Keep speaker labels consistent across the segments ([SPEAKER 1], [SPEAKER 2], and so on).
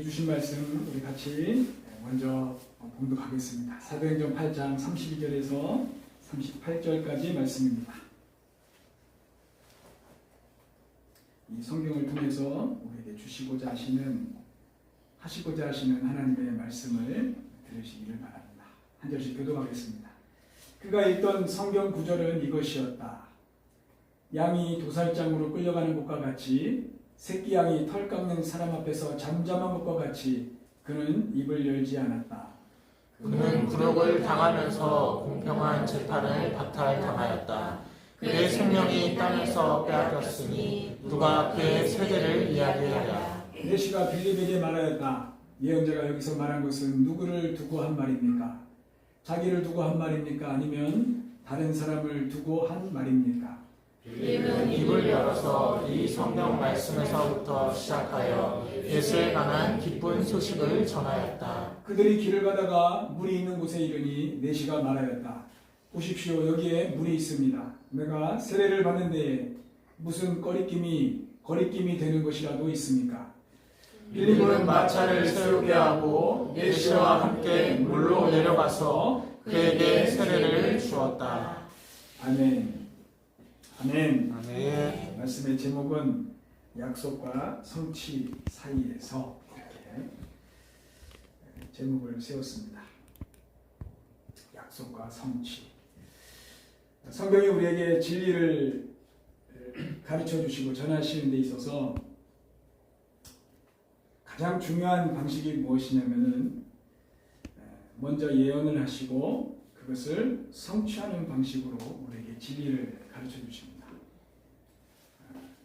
[SPEAKER 1] 오늘 주신 말씀 우리 같이 먼저 봉독하겠습니다. 사도행전 8장 32절에서 38절까지 말씀입니다. 이 성경을 통해서 우리에게 하시고자 하시는 하나님의 말씀을 들으시기를 바랍니다. 한 절씩 교독하겠습니다. 그가 읽던 성경 구절은 이것이었다. 양이 도살장으로 끌려가는 것과 같이 새끼 양이 털 깎는 사람 앞에서 잠잠한 것과 같이 그는 입을 열지 않았다.
[SPEAKER 2] 그는 굴욕을 당하면서 공평한 재판을 박탈당하였다. 그의 생명이 땅에서 빼앗겼으니 누가 그의 세대를 이야기하랴.
[SPEAKER 1] 내시가 빌립에게 말하였다. 예언자가 여기서 말한 것은 누구를 두고 한 말입니까? 자기를 두고 한 말입니까? 아니면 다른 사람을 두고 한 말입니까?
[SPEAKER 2] 빌립은 입을 열어서 이 성경 말씀에서부터 시작하여 예수에 관한 기쁜 소식을 전하였다.
[SPEAKER 1] 그들이 길을 가다가 물이 있는 곳에 이르니 내시가 말하였다. 보십시오, 여기에 물이 있습니다. 내가 세례를 받는 데에 무슨 거리낌이 되는 것이라도 있습니까?
[SPEAKER 2] 빌립은 마차를 세우게 하고 예수와 함께 물로 내려가서 그에게 세례를 주었다.
[SPEAKER 1] 아멘. 아멘.
[SPEAKER 2] 아멘.
[SPEAKER 1] 말씀의 제목은 약속과 성취 사이에서 이렇게 제목을 세웠습니다. 약속과 성취. 성경이 우리에게 진리를 가르쳐 주시고 전하시는 데 있어서 가장 중요한 방식이 무엇이냐면은 먼저 예언을 하시고 그것을 성취하는 방식으로 우리에게 진리를 가르쳐 주십니다.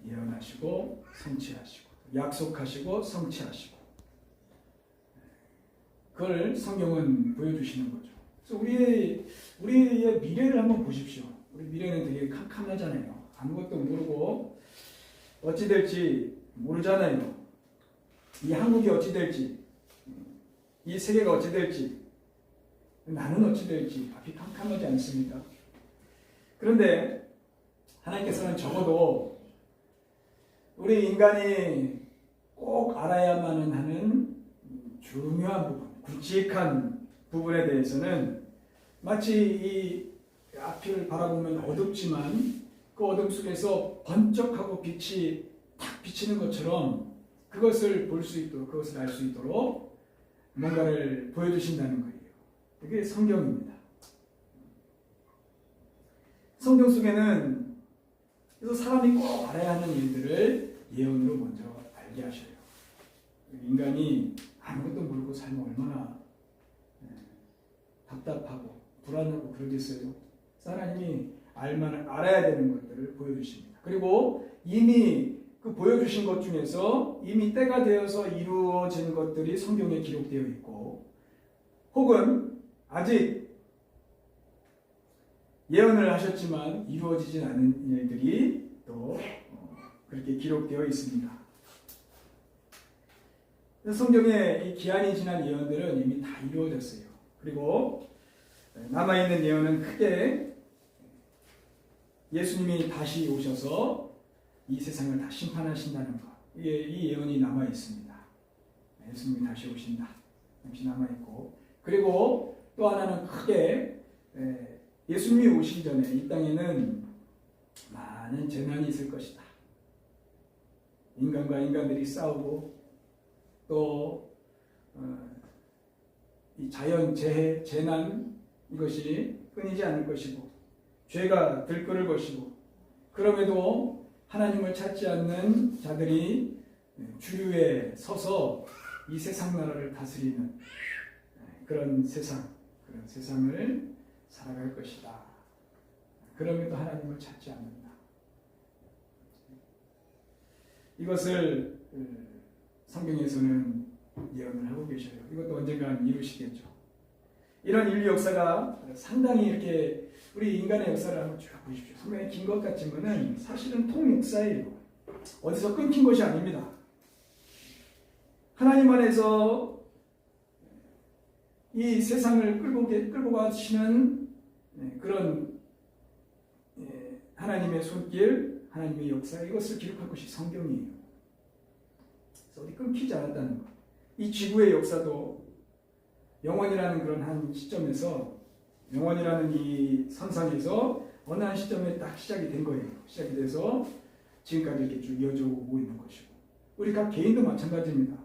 [SPEAKER 1] 예언하시고 성취하시고 약속하시고 성취하시고 그걸 성경은 보여주시는 거죠. 그래서 우리의 미래를 한번 보십시오. 우리 미래는 되게 캄캄하잖아요. 아무것도 모르고 어찌 될지 모르잖아요. 이 한국이 어찌 될지, 이 세계가 어찌 될지, 나는 어찌 될지 앞이 캄캄하지 않습니까? 그런데 하나님께서는 적어도 우리 인간이 꼭 알아야만 하는 중요한 부분, 굵직한 부분에 대해서는 마치 이 앞을 바라보면 어둡지만 그 어둠 속에서 번쩍하고 빛이 탁 비치는 것처럼 그것을 볼 수 있도록, 그것을 알 수 있도록 뭔가를 보여주신다는 거예요. 이게 성경입니다. 성경 속에는 그래서 사람이 꼭 알아야 하는 일들을 예언으로 먼저 알게 하셔요. 인간이 아무것도 모르고 살면 얼마나 답답하고 불안하고 그러겠어요. 하나님이 알아야 되는 것들을 보여주십니다. 그리고 이미 그 보여주신 것 중에서 이미 때가 되어서 이루어진 것들이 성경에 기록되어 있고 혹은 아직 예언을 하셨지만 이루어지진 않은 일들이 또 그렇게 기록되어 있습니다. 성경에 이 기한이 지난 예언들은 이미 다 이루어졌어요. 그리고 남아있는 예언은 크게 예수님이 다시 오셔서 이 세상을 다 심판하신다는 것. 이 예언이 남아있습니다. 예수님이 다시 오신다. 잠시 남아있고. 그리고 또 하나는 크게 예수님이 오시기 전에 이 땅에는 많은 재난이 있을 것이다. 인간과 인간들이 싸우고 또 이 자연 재해, 재난 이것이 끊이지 않을 것이고 죄가 들끓을 것이고 그럼에도 하나님을 찾지 않는 자들이 주류에 서서 이 세상 나라를 다스리는 그런 세상을 살아갈 것이다. 그럼에도 하나님을 찾지 않는다. 이것을 성경에서는 예언을 하고 계셔요. 이것도 언젠간 이루시겠죠. 이런 인류 역사가 상당히 이렇게 우리 인간의 역사를 한번 쭉 보십시오. 상당히 긴 것 같지만은 사실은 통역사예요. 어디서 끊긴 것이 아닙니다. 하나님 안에서 이 세상을 끌고 가시는 그런 하나님의 손길, 하나님의 역사 이것을 기록한 것이 성경이에요. 그래서 어디 끊기지 않았다는 것. 이 지구의 역사도 영원이라는 그런 한 시점에서, 영원이라는 이 선상에서 어느 한 시점에 딱 시작이 된 거예요. 시작이 돼서 지금까지 이렇게 쭉 이어져 오고 있는 것이고, 우리 각 개인도 마찬가지입니다.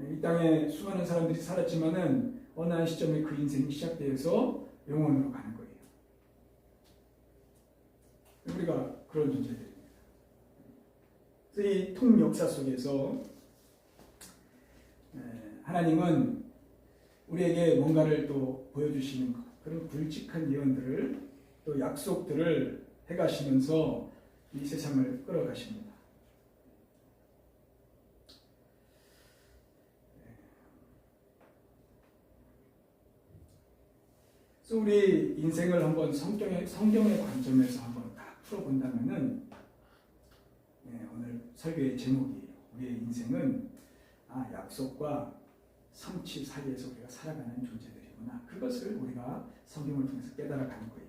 [SPEAKER 1] 이 땅에 수많은 사람들이 살았지만은 어느 한 시점에 그 인생이 시작되어서 영원으로 가는 거예요. 우리가 그런 존재들입니다. 그래서 이 통역사 속에서 하나님은 우리에게 뭔가를 또 보여주시는 것, 그런 굵직한 예언들을 또 약속들을 해가시면서 이 세상을 끌어가십니다. 그래서 우리 인생을 한번 성경의 관점에서 한번 딱 풀어본다면은, 오늘 설교의 제목이에요. 우리의 인생은 약속과 성취 사이에서 우리가 살아가는 존재들이구나. 그것을 우리가 성경을 통해서 깨달아가는 거예요.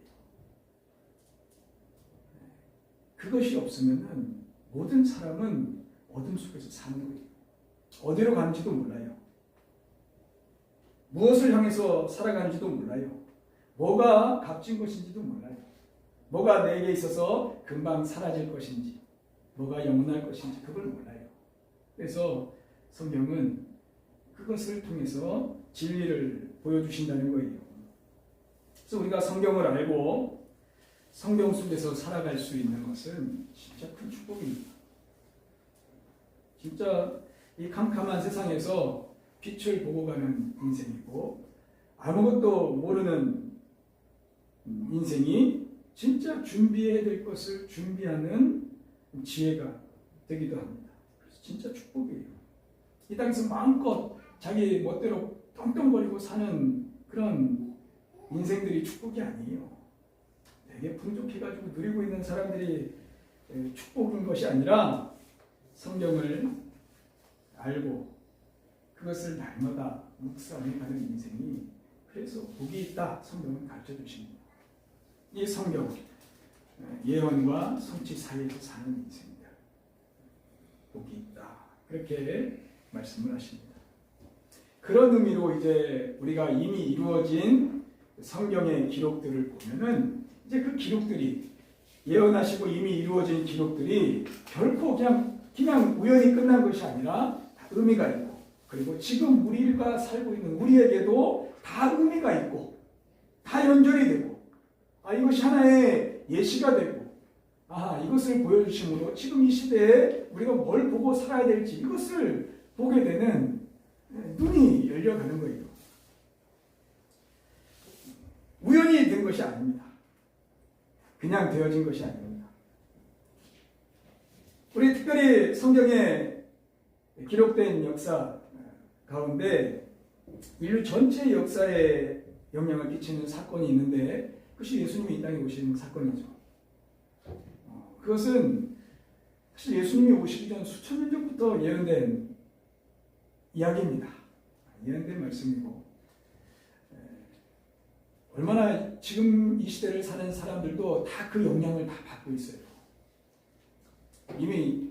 [SPEAKER 1] 그것이 없으면은 모든 사람은 어둠 속에서 사는 거예요. 어디로 가는지도 몰라요. 무엇을 향해서 살아가는지도 몰라요. 뭐가 값진 것인지도 몰라요. 뭐가 내게 있어서 금방 사라질 것인지, 뭐가 영원할 것인지 그걸 몰라요. 그래서 성경은 그것을 통해서 진리를 보여주신다는 거예요. 그래서 우리가 성경을 알고 성경 속에서 살아갈 수 있는 것은 진짜 큰 축복입니다. 진짜 이 캄캄한 세상에서 빛을 보고 가는 인생이고, 아무것도 모르는 인생이 진짜 준비해야 될 것을 준비하는 지혜가 되기도 합니다. 그래서 진짜 축복이에요. 이 땅에서 마음껏 자기 멋대로 떵떵거리고 사는 그런 인생들이 축복이 아니에요. 되게 풍족해가지고 누리고 있는 사람들이 축복인 것이 아니라, 성경을 알고 그것을 날마다 묵상해가는 인생이 그래서 복이 있다, 성경은 가르쳐 주십니다. 이 성경, 예언과 성취 사이에서 사는 인생들, 복이 있다, 그렇게 말씀을 하십니다. 그런 의미로 이제 우리가 이미 이루어진 성경의 기록들을 보면은, 이제 그 기록들이, 예언하시고 이미 이루어진 기록들이 결코 그냥 우연히 끝난 것이 아니라 다 의미가 있고, 그리고 지금 우리가 살고 있는 우리에게도 다 의미가 있고, 다 연결이 되고, 이것이 하나의 예시가 되고, 이것을 보여주심으로 지금 이 시대에 우리가 뭘 보고 살아야 될지 이것을 보게 되는 눈이 열려가는 거예요. 우연히 된 것이 아닙니다. 그냥 되어진 것이 아닙니다. 우리 특별히 성경에 기록된 역사 가운데 인류 전체 역사에 영향을 끼치는 사건이 있는데, 그것이 예수님이 이 땅에 오신 사건이죠. 그것은 사실 예수님이 오시기 전 수천 년 전부터 예언된 이야기입니다. 예언된 말씀이고, 얼마나 지금 이 시대를 사는 사람들도 다 그 영향을 다 받고 있어요. 이미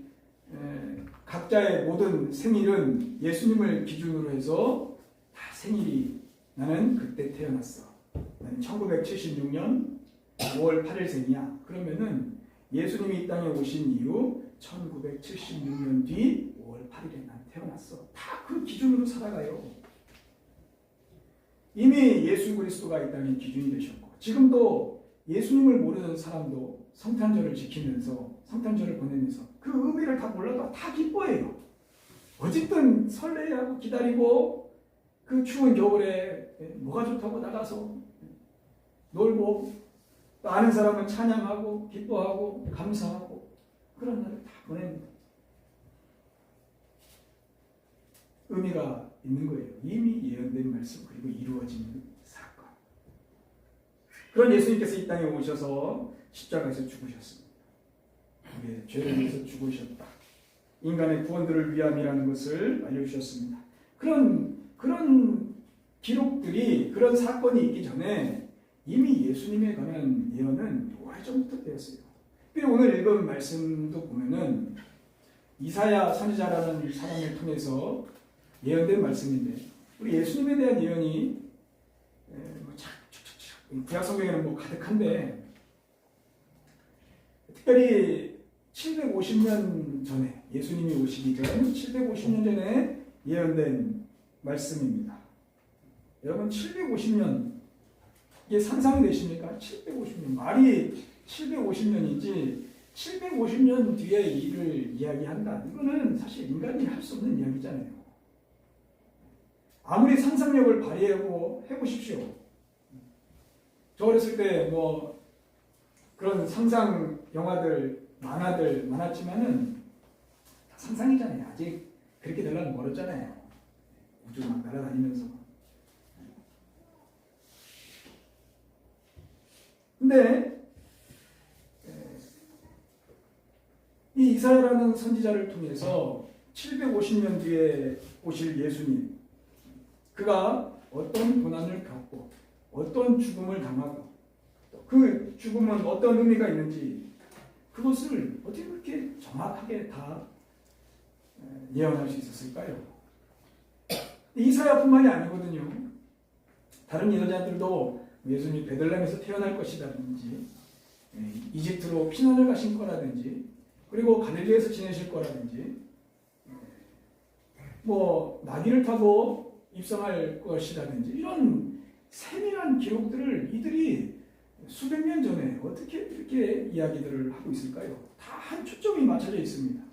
[SPEAKER 1] 각자의 모든 생일은 예수님을 기준으로 해서 다 생일이, 나는 그때 태어났어, 나는 1976년 5월 8일 생이야. 그러면은 예수님이 이 땅에 오신 이후 1976년 뒤 5월 8일에 난 태어났어. 다 그 기준으로 살아가요. 이미 예수 그리스도가 이 땅의 기준이 되셨고, 지금도 예수님을 모르는 사람도 성탄절을 지키면서, 성탄절을 보내면서 그 의미를 다 몰라도 다 기뻐해요. 어쨌든 설레야 하고 기다리고, 그 추운 겨울에 뭐가 좋다고 나가서 놀고, 또 아는 사람은 찬양하고 기뻐하고 감사하고 그런 날을 다 보냅니다. 의미가 있는 거예요. 이미 예언된 말씀, 그리고 이루어지는 사건. 그런 예수님께서 이 땅에 오셔서 십자가에서 죽으셨습니다. 우리의 죄를 위해서 죽으셨다. 인간의 구원들을 위함이라는 것을 알려주셨습니다. 그런 기록들이, 그런 사건이 있기 전에 이미 예수님에 관한 예언은 오래전부터 되었어요. 그리고 오늘 읽은 말씀도 보면은 이사야 선지자라는 사람을 통해서 예언된 말씀인데 우리 예수님에 대한 예언이 구약 성경에는 가득한데 특별히 750년 전에 예수님이 오시기 전 750년 전에 예언된 말씀입니다. 여러분 750년 이게 상상되십니까? 750년 말이 750년이지 750년 뒤의 일을 이야기한다. 이거는 사실 인간이 할 수 없는 이야기잖아요. 아무리 상상력을 발휘하고 해보십시오. 저 어렸을 때 그런 상상 영화들, 만화들 많았지만은 다 상상이잖아요. 아직 그렇게 되려면 멀었잖아요. 우주 막 날아다니면서. 근데 이 이사야라는 선지자를 통해서 750년 뒤에 오실 예수님, 그가 어떤 고난을 겪고 어떤 죽음을 당하고 그 죽음은 어떤 의미가 있는지 그것을 어떻게 그렇게 정확하게 다 예언할 수 있었을까요? 이사야뿐만이 아니거든요. 다른 예언자들도 예수님이 베들레헴에서 태어날 것이라든지 이집트로 피난을 가신 거라든지 그리고 갈릴리에서 지내실 거라든지 나귀를 타고 입성할 것이라든지 이런 세밀한 기록들을 이들이 수백 년 전에 어떻게 이렇게 이야기들을 하고 있을까요? 다 한 초점이 맞춰져 있습니다.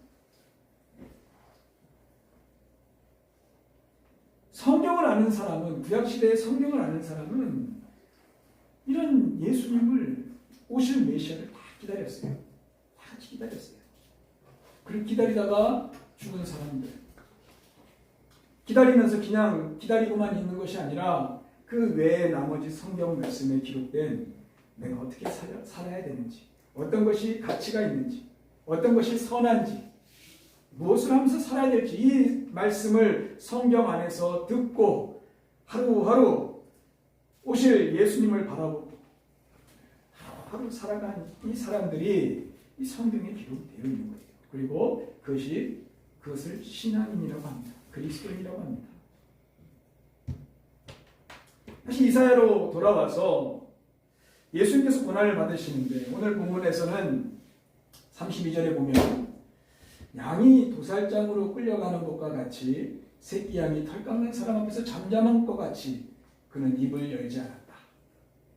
[SPEAKER 1] 성경을 아는 사람은, 구약시대의 성경을 아는 사람은 이런 예수님을 오실 메시아를 다 기다렸어요. 다 같이 기다렸어요. 그리고 기다리다가 죽은 사람들. 기다리면서 그냥 기다리고만 있는 것이 아니라 그 외에 나머지 성경 말씀에 기록된 내가 어떻게 살아야 되는지, 어떤 것이 가치가 있는지, 어떤 것이 선한지, 무엇을 하면서 살아야 될지 이 말씀을 성경 안에서 듣고 하루하루 오실 예수님을 바라보고 하루하루 살아간 이 사람들이 이 성경에 기록되어 있는 거예요. 그리고 그것을 신앙인이라고 합니다. 그리스도인이라고 합니다. 다시 이사야로 돌아와서 예수님께서 고난을 받으시는데 오늘 본문에서는 32절에 보면 양이 도살장으로 끌려가는 것과 같이 새끼 양이 털 깎는 사람 앞에서 잠잠한 것 같이 그는 입을 열지 않았다.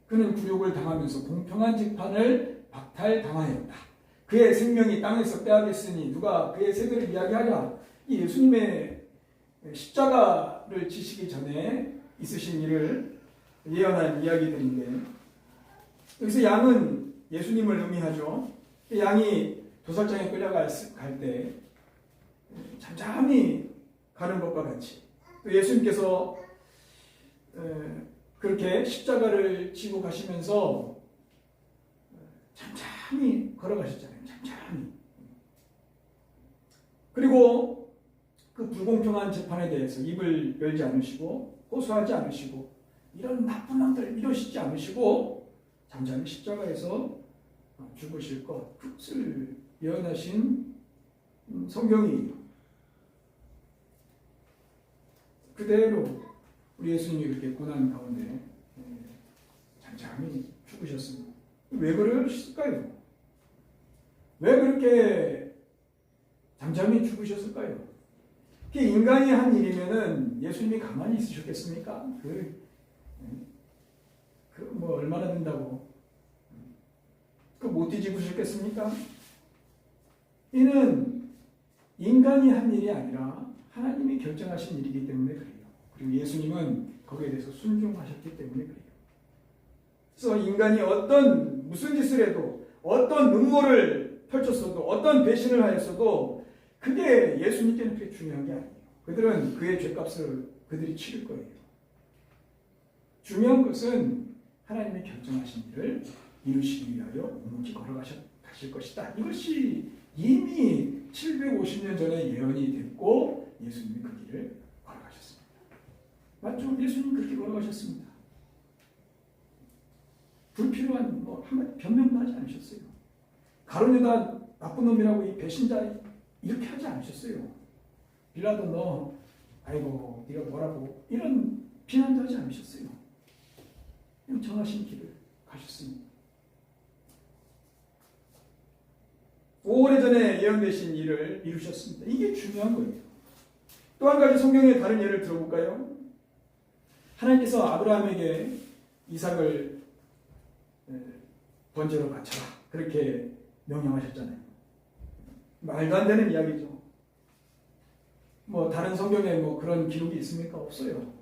[SPEAKER 1] 그는 굴욕을 당하면서 공평한 재판을 박탈당하였다. 그의 생명이 땅에서 빼앗겼으니 누가 그의 세대를 이야기하랴. 이 예수님의 십자가를 지시기 전에 있으신 일을 예언한 이야기들인데 여기서 양은 예수님을 의미하죠. 양이 도살장에 끌려갈 때 잠잠히 가는 것과 같이 또 예수님께서 그렇게 십자가를 지고 가시면서 잠잠히 걸어가셨잖아요. 잠잠히. 그리고 그 불공평한 재판에 대해서 입을 열지 않으시고 호소하지 않으시고 이런 나쁜 놈들 이러시지 않으시고 잠잠히 십자가에서 죽으실 것 그것을 예언하신 성경이에요. 그대로 우리 예수님이 그렇게 고난 가운데 잠잠히 죽으셨습니다. 왜 그러셨을까요? 왜 그렇게 잠잠히 죽으셨을까요? 그게 인간이 한 일이면은 예수님이 가만히 있으셨겠습니까? 얼마나 된다고? 못 뒤집으셨겠습니까? 이는 인간이 한 일이 아니라 하나님이 결정하신 일이기 때문에 그래요. 그리고 예수님은 거기에 대해서 순종하셨기 때문에 그래요. 그래서 인간이 무슨 짓을 해도 어떤 음모를 펼쳤어도 어떤 배신을 하였어도 그게 예수님께는 그렇게 중요한 게 아니에요. 그들은 그의 죄값을 그들이 치를 거예요. 중요한 것은 하나님의 결정하신 일을 이루시기 위하여 묵묵히 걸어가실 것이다. 이것이 이미 750년 전에 예언이 됐고 예수님이 그 길을 걸어가셨습니다. 맞죠? 예수님 그렇게 걸어가셨습니다. 불필요한 한마디 변명도 하지 않으셨어요. 가룟유다 나쁜 놈이라고 이 배신자 이렇게 하지 않으셨어요. 빌라도 너 아이고 네가 뭐라고 이런 비난도 하지 않으셨어요. 그냥 정하신 길을 가셨습니다. 오래전에 예언되신 일을 이루셨습니다. 이게 중요한 거예요. 또 한 가지 성경의 다른 예를 들어볼까요? 하나님께서 아브라함에게 이삭을 번제로 바쳐라 그렇게 명령하셨잖아요. 말도 안 되는 이야기죠. 뭐 다른 성경에 뭐 그런 기록이 있습니까? 없어요.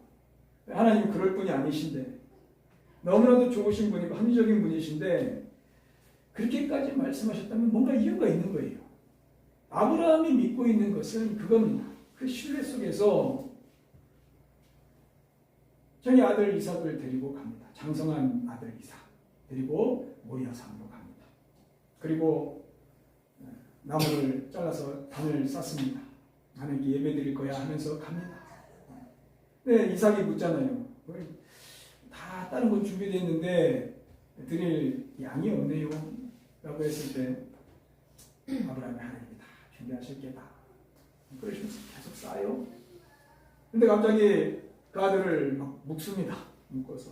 [SPEAKER 1] 하나님 그럴 분이 아니신데 너무나도 좋으신 분이고 합리적인 분이신데 그렇게까지 말씀하셨다면 뭔가 이유가 있는 거예요. 아브라함이 믿고 있는 것은 그겁니다. 그 신뢰 속에서 자기 아들 이삭을 데리고 갑니다. 장성한 아들 이삭 데리고 모리아 산으로 갑니다. 그리고 나무를 잘라서 단을 쌓습니다. 하나님께 예배드릴 거야 하면서 갑니다. 네, 이삭이 묻잖아요. 다 다른 건 준비되어 있는데 드릴 양이 없네요 라고 했을 때 아브라함이 하나님이 다 준비하실 게다 그러시면서 계속 쌓아요. 근데 갑자기 그 아들을 막 묶습니다. 묶어서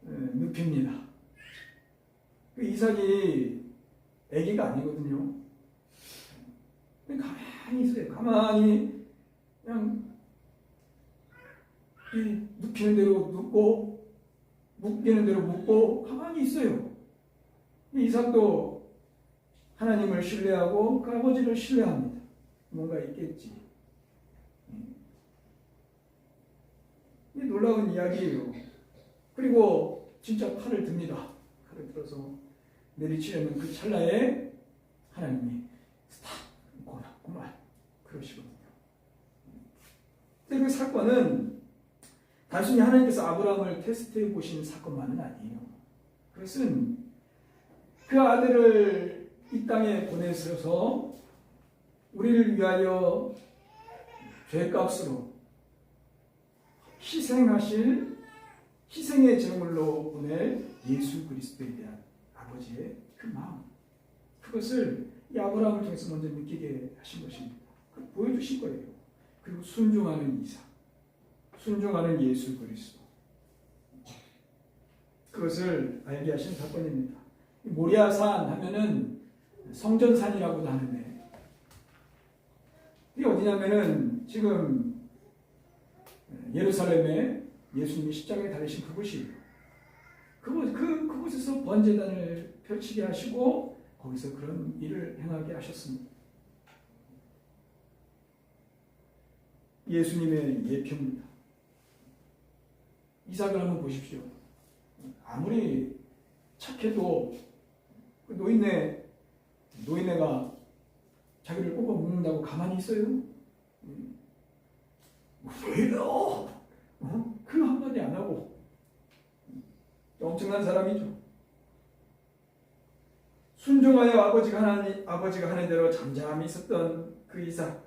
[SPEAKER 1] 눕힙니다. 그 이삭이 아기가 아니거든요. 가만히 있어요. 가만히 그냥 이 눕히는 대로 눕고 묶이는 대로 묶고 가만히 있어요. 이삭도 하나님을 신뢰하고 그 아버지를 신뢰합니다. 뭔가 있겠지. 이 놀라운 이야기예요. 그리고 진짜 칼을 듭니다. 칼을 들어서 내리치려는 그 찰나에 하나님이 스탑, 그만 그러시거든요. 근데 그 사건은 단순히 하나님께서 아브라함을 테스트해 보신 사건만은 아니에요. 그것은 그 아들을 이 땅에 보내셔서 우리를 위하여 죄값으로 희생하실 희생의 제물로 보낼 예수 그리스도에 대한 아버지의 그 마음, 그것을 이 아브라함을 통해서 먼저 느끼게 하신 것입니다. 그걸 보여주신 거예요. 그리고 순종하는 이삭, 순종하는 예수 그리스도, 그것을 알게 하신 사건입니다. 모리아산 하면은 성전산이라고도 하는데 이게 어디냐면은 지금 예루살렘에 예수님이 십자가에 달리신 그곳이에요. 그곳에서 번제단을 펼치게 하시고 거기서 그런 일을 행하게 하셨습니다. 예수님의 예표입니다. 이삭을 한번 보십시오. 아무리 착해도 그 노인네가 자기를 뽑아 먹는다고 가만히 있어요? 왜 이러? 그 한마디 안 하고 엄청난 사람이죠. 순종하여 아버지가 하는 대로 잠잠히 있었던 그 이삭,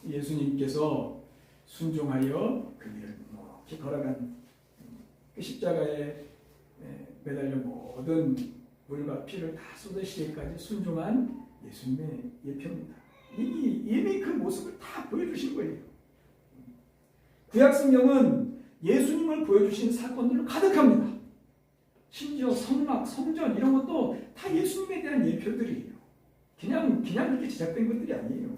[SPEAKER 1] 예수님께서 순종하여 그 길을 이렇게 걸어간 그 십자가에 매달려 모든 물과 피를 다 쏟으시기까지 순종한 예수님의 예표입니다. 이미 그 모습을 다 보여주신 거예요. 구약 성경은 예수님을 보여주신 사건들로 가득합니다. 심지어 성막, 성전 이런 것도 다 예수님에 대한 예표들이에요. 그냥 그렇게 제작된 것들이 아니에요.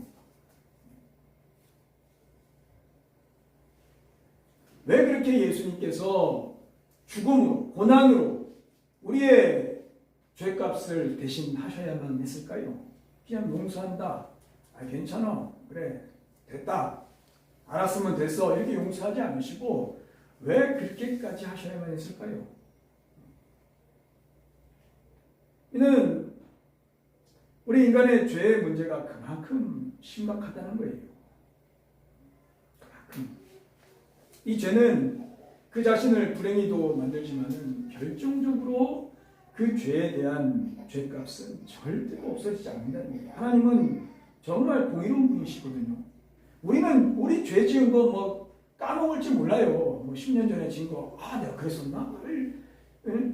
[SPEAKER 1] 왜 그렇게 예수님께서 죽음으로, 고난으로 우리의 죄값을 대신하셔야만 했을까요? 그냥 용서한다. 괜찮아. 그래. 됐다. 알았으면 됐어. 이렇게 용서하지 않으시고 왜 그렇게까지 하셔야만 했을까요? 이는 우리 인간의 죄의 문제가 그만큼 심각하다는 거예요. 그만큼. 이 죄는 그 자신을 불행히도 만들지만은 결정적으로 그 죄에 대한 죄값은 절대로 없어지지 않는다는 거예요. 하나님은 정말 공의로운 분이시거든요. 우리 죄 지은 거 뭐 까먹을지 몰라요. 뭐 10년 전에 지은 거, 내가 그랬었나?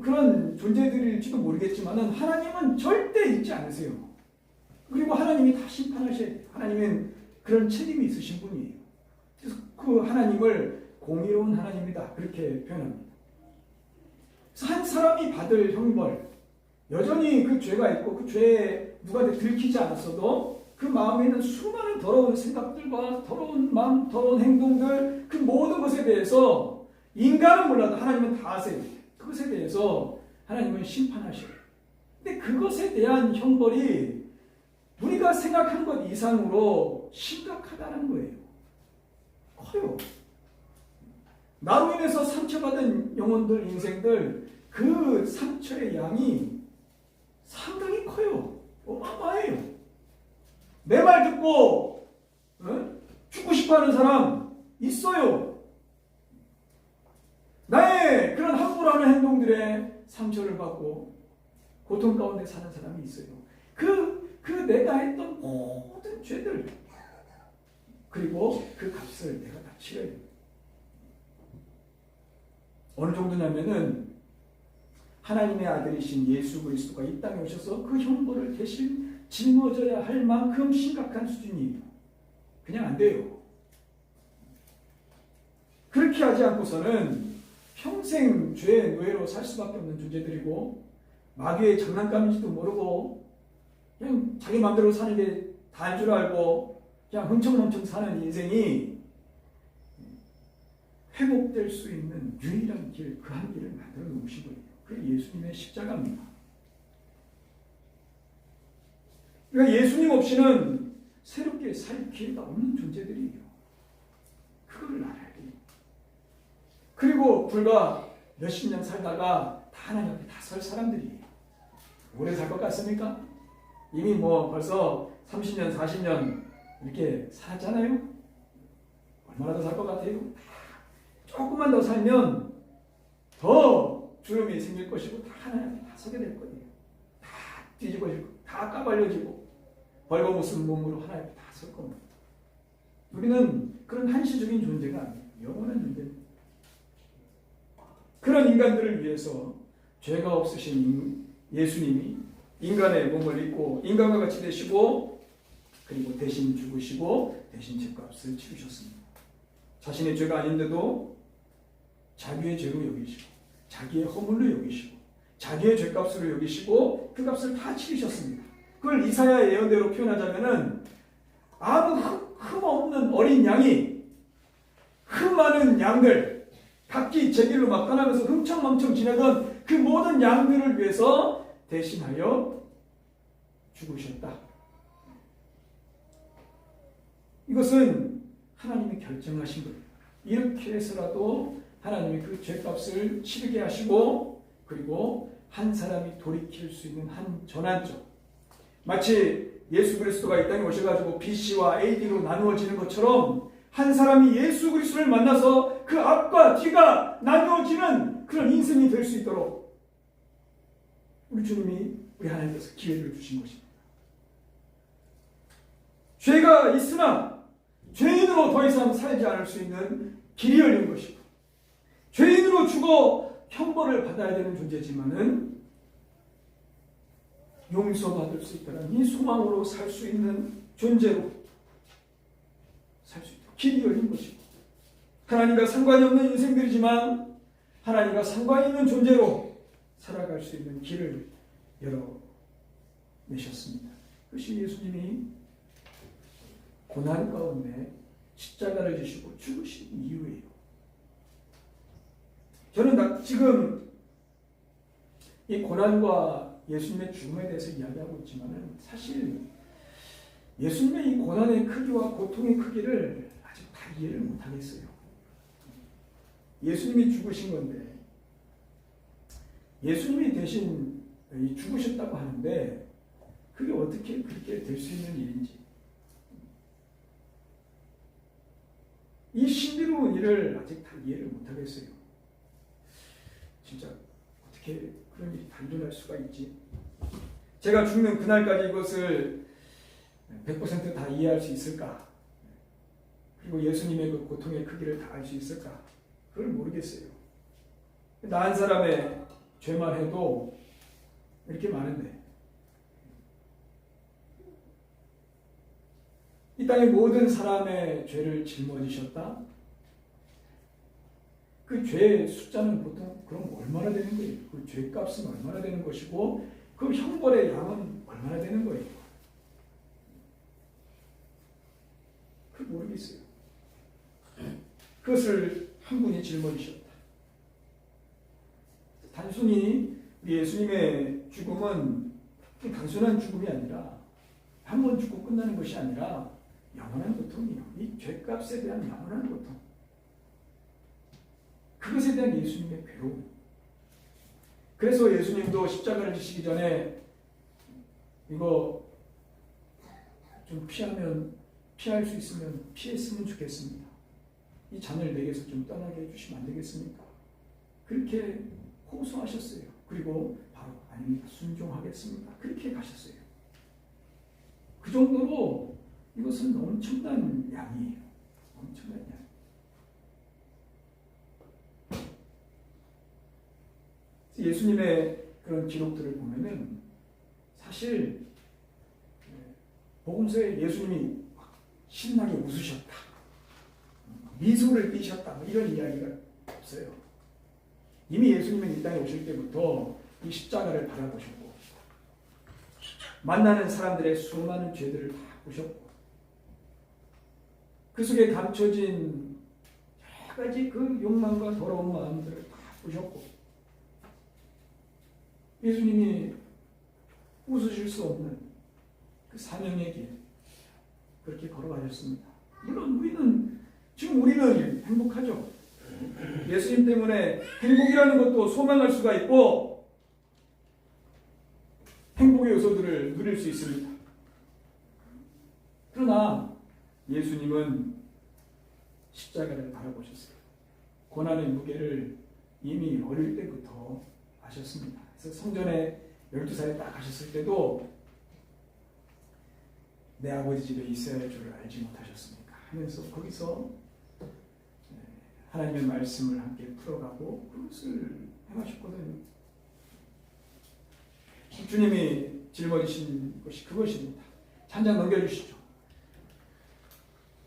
[SPEAKER 1] 그런 존재들일지도 모르겠지만은 하나님은 절대 잊지 않으세요. 그리고 하나님이 다 심판하셔야 돼요. 하나님은 그런 책임이 있으신 분이에요. 그래서 그 하나님을 공의로운 하나님이다 그렇게 표현합니다. 그래서 한 사람이 받을 형벌, 여전히 그 죄가 있고 그 죄에 누가 들키지 않았어도 그 마음에 있는 수많은 더러운 생각들과 더러운 마음, 더러운 행동들, 그 모든 것에 대해서 인간은 몰라도 하나님은 다 아세요. 그것에 대해서 하나님은 심판하셔요. 근데 그것에 대한 형벌이 우리가 생각한 것 이상으로 심각하다는 거예요. 커요. 나로 인해서 상처받은 영혼들, 인생들, 그 상처의 양이 상당히 커요. 어마어마해요. 내 말 듣고 죽고 싶어하는 사람 있어요. 나의 그런 함부로 하는 행동들에 상처를 받고 고통 가운데 사는 사람이 있어요. 그 내가 했던 모든 죄들, 그리고 그 값을 내가 다 치러야 돼요. 어느 정도냐면은 하나님의 아들이신 예수 그리스도가 이 땅에 오셔서 그 형벌을 대신 짊어져야 할 만큼 심각한 수준이에요. 그냥 안 돼요. 그렇게 하지 않고서는 평생 죄의 노예로 살 수밖에 없는 존재들이고, 마귀의 장난감인지도 모르고 그냥 자기 마음대로 사는 게 다인 줄 알고 그냥 흥청망청 사는 인생이 회복될 수 있는 유일한 길, 그 한 길을 만들어 놓으신 거예요. 그게 예수님의 십자가입니다. 그러니까 예수님 없이는 새롭게 살 기회가 없는 존재들이에요. 그거를 알아야 돼요. 그리고 불과 몇십 년 살다가 다 하나님 앞에 다 설 사람들이에요. 오래 살 것 같습니까? 이미 뭐 벌써 30년, 40년 이렇게 살았잖아요. 얼마나 더 살 것 같아요? 조금만 더 살면 더 주름이 생길 것이고 다 하나님 앞에 다 서게 될 거예요. 다 뒤집어지고 다 까발려지고 벌거벗은 몸으로 하나님 앞에 다 설 겁니다. 우리는 그런 한시적인 존재가 아니에요. 영원한 존재입니다. 그런 인간들을 위해서 죄가 없으신 예수님이 인간의 몸을 입고 인간과 같이 되시고, 그리고 대신 죽으시고 대신 죄값을 치르셨습니다. 자신의 죄가 아닌데도 자기의 죄로 여기시고 자기의 허물로 여기시고 자기의 죄값으로 여기시고 그 값을 다 치르셨습니다. 그걸 이사야 예언대로 표현하자면은 아무 흠 없는 어린 양이 흠 많은 양들 각기 제 길로 막 떠나면서 흥청망청 지내던 그 모든 양들을 위해서 대신하여 죽으셨다. 이것은 하나님이 결정하신 거예요. 이렇게 해서라도 하나님이 그 죄값을 치르게 하시고, 그리고 한 사람이 돌이킬 수 있는 한 전환점, 마치 예수 그리스도가 이 땅에 오셔가지고 BC와 AD로 나누어지는 것처럼 한 사람이 예수 그리스도를 만나서 그 앞과 뒤가 나누어지는 그런 인생이 될 수 있도록 우리 주님이, 우리 하나님께서 기회를 주신 것입니다. 죄가 있으나 죄인으로 더 이상 살지 않을 수 있는 길이 열린 것이고, 죄인으로 죽어 형벌을 받아야 되는 존재지만은 용서받을 수 있다는 이 소망으로 살 수 있는 존재로 살 수 있도록 길이 열린 것이고, 하나님과 상관이 없는 인생들이지만 하나님과 상관이 있는 존재로 살아갈 수 있는 길을 열어내셨습니다. 그것이 예수님이 고난 가운데 십자가를 지시고 죽으신 이유예요. 저는 지금 이 고난과 예수님의 죽음에 대해서 이야기하고 있지만 사실 예수님의 이 고난의 크기와 고통의 크기를 아직 다 이해를 못하겠어요. 예수님이 죽으신 건데, 예수님이 대신 죽으셨다고 하는데 그게 어떻게 그렇게 될 수 있는 일인지, 이 신비로운 일을 아직 다 이해를 못하겠어요. 진짜 어떻게 그런 일이 다 일어날 수가 있지? 제가 죽는 그날까지 이것을 100% 다 이해할 수 있을까? 그리고 예수님의 그 고통의 크기를 다 알 수 있을까? 그걸 모르겠어요. 나 한 사람의 죄만 해도 이렇게 많은데, 이 땅의 모든 사람의 죄를 짊어지셨다. 그 죄의 숫자는 보통 그럼 얼마나 되는 거예요? 그 죄값은 얼마나 되는 것이고 그 형벌의 양은 얼마나 되는 거예요? 그 모르겠어요. 그것을 한 분이 짊어지셨다. 단순히 우리 예수님의 죽음은 단순한 죽음이 아니라 한 번 죽고 끝나는 것이 아니라 영원한 고통이요. 이 죄값에 대한 영원한 고통. 그것에 대한 예수님의 괴로움. 그래서 예수님도 십자가를 지시기 전에 이거 좀 피할 수 있으면 피했으면 좋겠습니다. 이 잔을 내게서 좀 떠나게 해주시면 안 되겠습니까? 그렇게 호소하셨어요. 그리고 바로 아닙니다. 순종하겠습니다. 그렇게 가셨어요. 그 정도로 이것은 엄청난 양이에요. 엄청난 양. 예수님의 그런 기록들을 보면은 사실 복음서에 예수님이 신나게 웃으셨다, 미소를 띠셨다 이런 이야기가 없어요. 이미 예수님은 이 땅에 오실 때부터 이 십자가를 바라보셨고 만나는 사람들의 수많은 죄들을 다 보셨고 그 속에 감춰진 여러 가지 그 욕망과 더러운 마음들을 다 보셨고 예수님이 웃으실 수 없는 그 사명의 길 그렇게 걸어가셨습니다. 물론 우리는 행복하죠. 예수님 때문에 행복이라는 것도 소망할 수가 있고 행복의 요소들을 누릴 수 있습니다. 그러나 예수님은 십자가를 바라보셨어요. 고난의 무게를 이미 어릴 때부터 아셨습니다. 그래서 성전에 12살에 딱 가셨을 때도 내 아버지 집에 있어야 할 줄을 알지 못하셨습니까? 하면서 거기서 하나님의 말씀을 함께 풀어가고 그것을 행하셨거든요. 주님이 짊어지신 것이 그것입니다. 한 장 넘겨주시죠.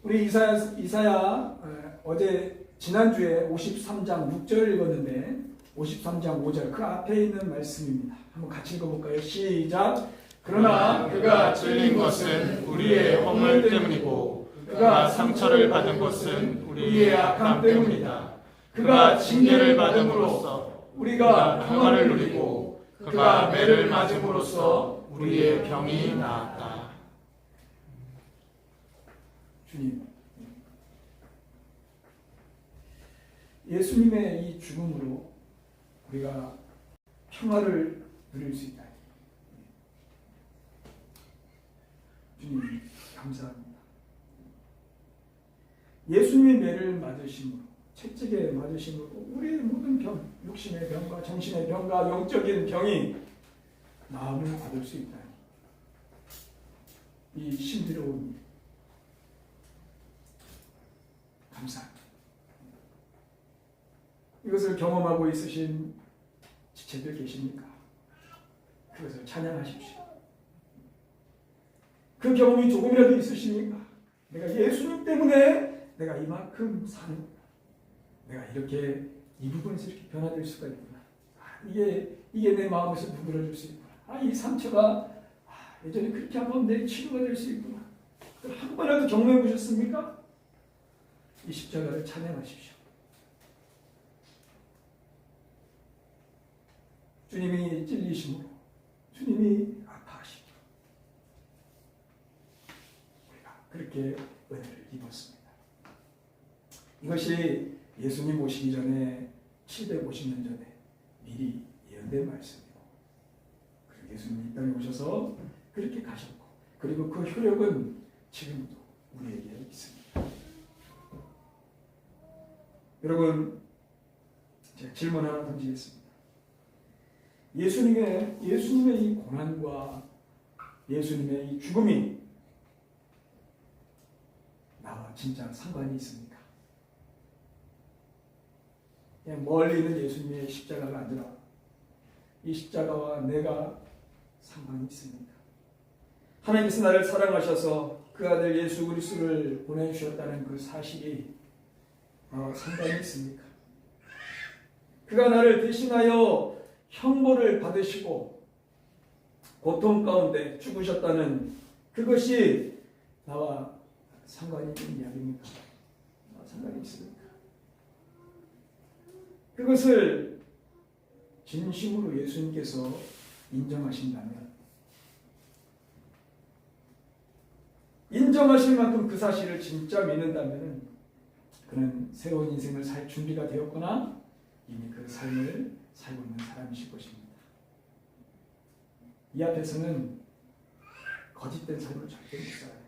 [SPEAKER 1] 우리 이사야 어제 지난주에 53장 6절을 읽었는데 53장 5절 그 앞에 있는 말씀입니다. 한번 같이 읽어볼까요? 시작.
[SPEAKER 2] 그러나 그가 찔린 것은 우리의 허물 때문이고 그가 상처를 받은 것은 우리의 악함 때문이다. 그가 징계를 받음으로써 우리가 평화를 누리고 그가 매를 맞음으로써 우리의 병이 나았다.
[SPEAKER 1] 주님, 예수님의 이 죽음으로 우리가 평화를 누릴 수 있다. 주님, 감사합니다. 예수님의 매를 맞으심으로, 채찍에 맞으심으로 우리의 모든 병, 육신의 병과 정신의 병과 영적인 병이 나음을 받을 수 있다. 이 신비로운 일. 감사합니다. 이것을 경험하고 있으신 지체들 계십니까? 그것을 찬양하십시오. 그 경험이 조금이라도 있으십니까? 내가 예수님 때문에 내가 이만큼 사는 내가 이렇게 이 부분에서 이렇게 변화될 수가 있구나. 이게 내 마음에서 누그러질 수 있구나. 이 상처가 예전에 그렇게 한번 내 치료가 될 수 있구나. 한 번이라도 경험해 보셨습니까? 이 십자가를 찬양하십시오. 주님이 찔리심으로 주님이 아파하시고 우리가 그렇게 은혜를 입었습니다. 이것이 예수님 오시기 전에 750년 전에 미리 예언된 말씀이고 그리고 예수님이 이 땅에 오셔서 그렇게 가셨고 그리고 그 효력은 지금도 우리에게 있습니다. 여러분 제가 질문 하나 던지겠습니다. 예수님의 이 고난과 예수님의 이 죽음이 나와 진짜 상관이 있습니까? 그냥 멀리 있는 예수님의 십자가가 아니라 이 십자가와 내가 상관이 있습니까? 하나님께서 나를 사랑하셔서 그 아들 예수 그리스도를 보내주셨다는 그 사실이 상관이 있습니까? 그가 나를 대신하여 형벌을 받으시고 고통 가운데 죽으셨다는 그것이 나와 상관이 있는 이야기입니까? 상관이 있습니까? 그것을 진심으로 예수님께서 인정하신다면, 인정하실 만큼 그 사실을 진짜 믿는다면 그는 새로운 인생을 살 준비가 되었거나 이미 그 삶을 살고 있는 사람이실 것입니다. 이 앞에서는 거짓된 삶을 절대 못 살아요.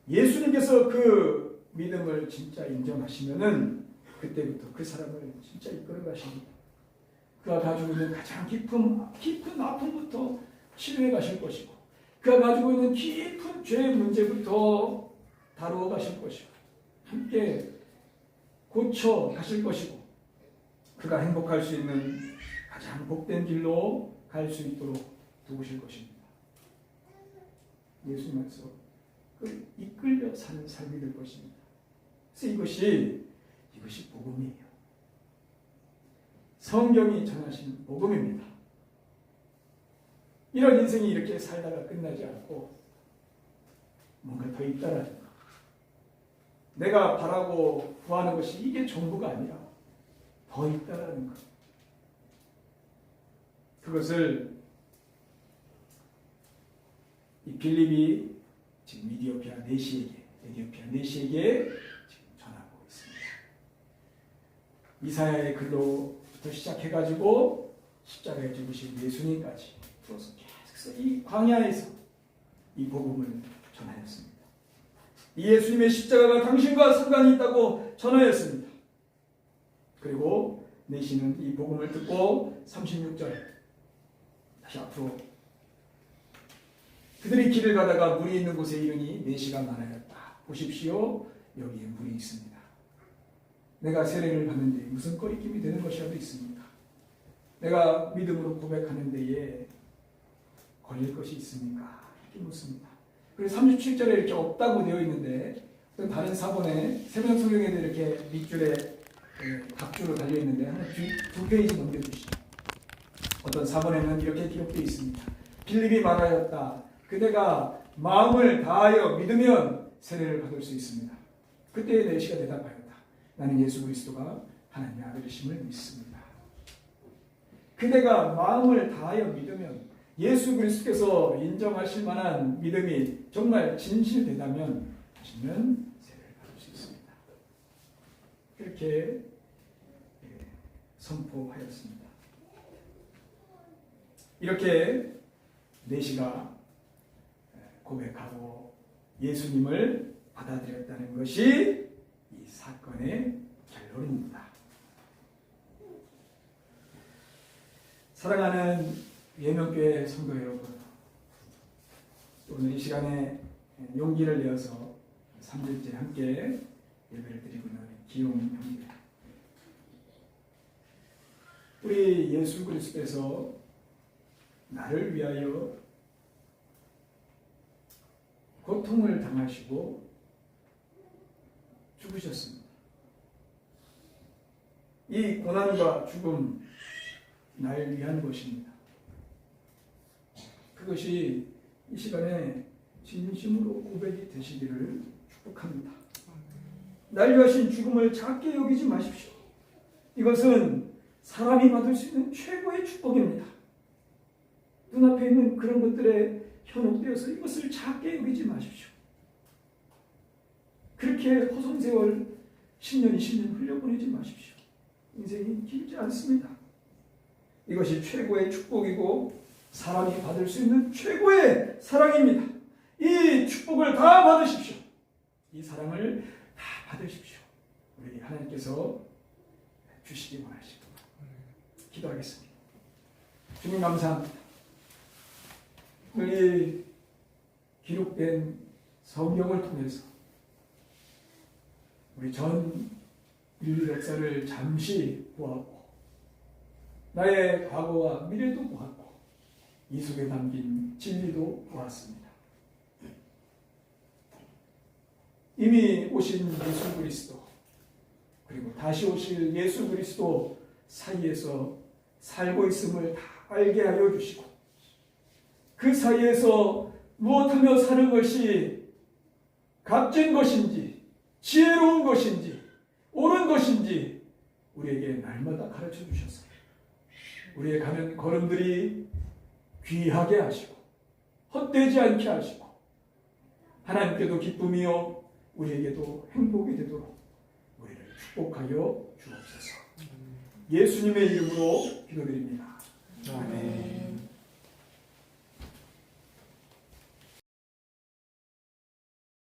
[SPEAKER 1] 예수님께서 그 믿음을 진짜 인정하시면은 그때부터 그 사람을 진짜 이끌어 가십니다. 그가 가지고 있는 가장 깊은 아픔부터 치료해 가실 것이고, 그가 가지고 있는 깊은 죄의 문제부터 다루어 가실 것이고, 함께 고쳐 가실 것이고, 그가 행복할 수 있는 가장 복된 길로 갈 수 있도록 도우실 것입니다. 예수님께서 그 이끌려 사는 삶이 될 것입니다. 그래서 이것이 복음이에요. 성경이 전하신 복음입니다. 이런 인생이 이렇게 살다가 끝나지 않고 뭔가 더 있다라는 것. 내가 바라고 구하는 것이 이게 전부가 아니라 더 있다라는 것. 그것을 이 빌립이 지금 에티오피아 내시에게 지금 전하고 있습니다. 이사야의 글로부터 시작해가지고 십자가에 죽으신 예수님까지 계속해서 이 광야에서 이 복음을 전하였습니다. 이 예수님의 십자가가 당신과 상관이 있다고 전하였습니다. 그리고 내시는 이 복음을 듣고 36절 다시 앞으로 그들이 길을 가다가 물이 있는 곳에 이르니 내시가 많아졌다. 보십시오. 여기에 물이 있습니다. 내가 세례를 받는데 무슨 꺼리낌이 되는 것이라도 있습니까? 내가 믿음으로 고백하는 데에 걸릴 것이 있습니까? 이렇게 묻습니다. 그래서 37절에 이렇게 없다고 되어 있는데 어떤 다른 사본에 세명 성경에도 이렇게 밑줄에 각주로 달려 있는데 하나 두 페이지 넘겨주시죠. 어떤 사본에는 이렇게 기록되어 있습니다. 빌립이 말하였다. 그대가 마음을 다하여 믿으면 세례를 받을 수 있습니다. 그때 내시가 대답하였다. 나는 예수 그리스도가 하나님의 아들이심을 믿습니다. 그대가 마음을 다하여 믿으면 예수 그리스도께서 인정하실 만한 믿음이 정말 진실되다면 하시면 세례를 받을 수 있습니다. 그렇게 선포하였습니다. 이렇게 내시가 고백하고 예수님을 받아들였다는 것이 이 사건의 결론입니다. 사랑하는 예명교회 성도 여러분, 오늘 이 시간에 용기를 내어서 3일째 함께 예배를 드리고 있는 기용 형제, 우리 예수 그리스도께서 나를 위하여 고통을 당하시고 죽으셨습니다. 이 고난과 죽음 날 위한 것입니다. 그것이 이 시간에 진심으로 고백이 되시기를 축복합니다. 날 위하신 죽음을 작게 여기지 마십시오. 이것은 사람이 받을 수 있는 최고의 축복입니다. 눈앞에 있는 그런 것들에 현혹되어서 이것을 작게 여기지 마십시오. 그렇게 허송세월 10년, 20년 흘려보내지 마십시오. 인생이 길지 않습니다. 이것이 최고의 축복이고 사람이 받을 수 있는 최고의 사랑입니다. 이 축복을 다 받으십시오. 이 사랑을 다 받으십시오. 우리 하나님께서 주시기 원하시고 기도하겠습니다. 주님 감사합니다. 우리 기록된 성경을 통해서 우리 전 인류 역사를 잠시 보았고 나의 과거와 미래도 보았고 이 속에 담긴 진리도 보았습니다. 이미 오신 예수 그리스도 그리고 다시 오실 예수 그리스도 사이에서 살고 있음을 다 알게 하여 주시고 그 사이에서 무엇하며 사는 것이 값진 것인지 지혜로운 것인지 옳은 것인지 우리에게 날마다 가르쳐 주셔서 우리의 가는 걸음들이 귀하게 하시고 헛되지 않게 하시고 하나님께도 기쁨이요 우리에게도 행복이 되도록 우리를 축복하여 주옵소서. 예수님의 이름으로 기도드립니다.